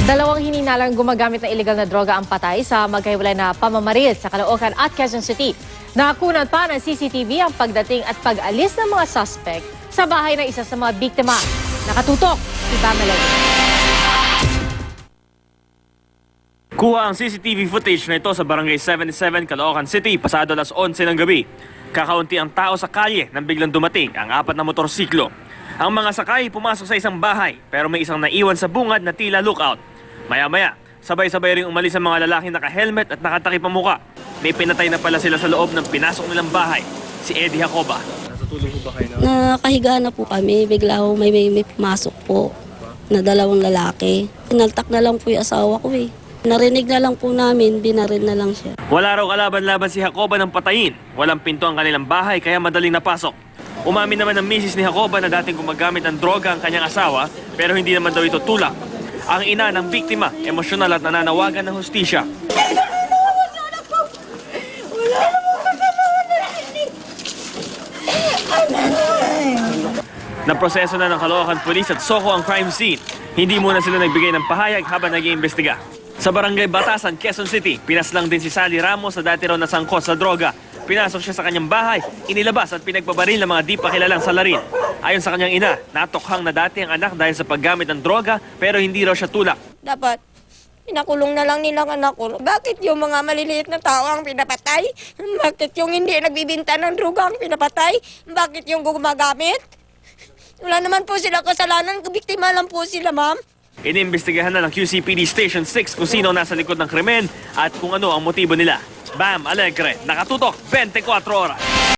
Dalawang hininalang gumagamit ng illegal na droga ang patay sa magkahiwalay na pamamaril sa Caloocan at Quezon City. Nakakunan pa ng CCTV ang pagdating at pag-alis ng mga suspect sa bahay ng isa sa mga biktima. Nakatutok si Pamela. Kuha ang CCTV footage na ito sa Barangay 77, Caloocan City, pasado alas 11 ng gabi. Kakaunti ang tao sa kalye nang biglang dumating ang 4 na motorsiklo. Ang mga sakay pumasok sa isang bahay pero may isang naiwan sa bungad na tila lookout. Maya-maya, sabay-sabay ring umalis ang mga lalaking naka-helmet at nakatakip ang muka. May pinatay na pala sila sa loob ng pinasok nilang bahay, si Eddie Jacoba. Natutulog po ba kayo na? Nakahiga na po kami, bigla ho may pumasok po na dalawang lalaki. Sinaltak na lang po yung asawa ko eh. Narinig na lang po namin, binaril na lang siya. Wala raw kalaban-laban si Jacoba ng patayin. Walang pinto ang kanilang bahay kaya madaling napasok. Umamin naman ng misis ni Jacoba na dating gumagamit ng droga ang kanyang asawa pero hindi naman daw ito tulak. Ang ina ng biktima, emosyonal at nananawagan ng hustisya. Naproseso na ng Caloocan Police at Soko ang crime scene. Hindi muna sila nagbigay ng pahayag habang nag-iimbestiga. Sa Barangay Batasan, Quezon City, pinaslang din si Sally Ramos sa dati raw na sangkot sa droga. Pinasok siya sa kanyang bahay, inilabas at pinagbabaril ng mga di pa kilalang salarin. Ayon sa kanyang ina, natokhang na dati ang anak dahil sa paggamit ng droga pero hindi raw siya tulak. Dapat, pinakulong na lang nilang anak ko. Bakit yung mga maliliit na tao ang pinapatay? Bakit yung hindi nagbibinta ng droga ang pinapatay? Bakit yung gumagamit? Wala naman po sila kasalanan, biktima lang po sila, ma'am. Inimbestigahan na ng QCPD Station 6 kung sino nasa likod ng krimen at kung ano ang motibo nila. Bam Alegre, nakatutok 24 oras.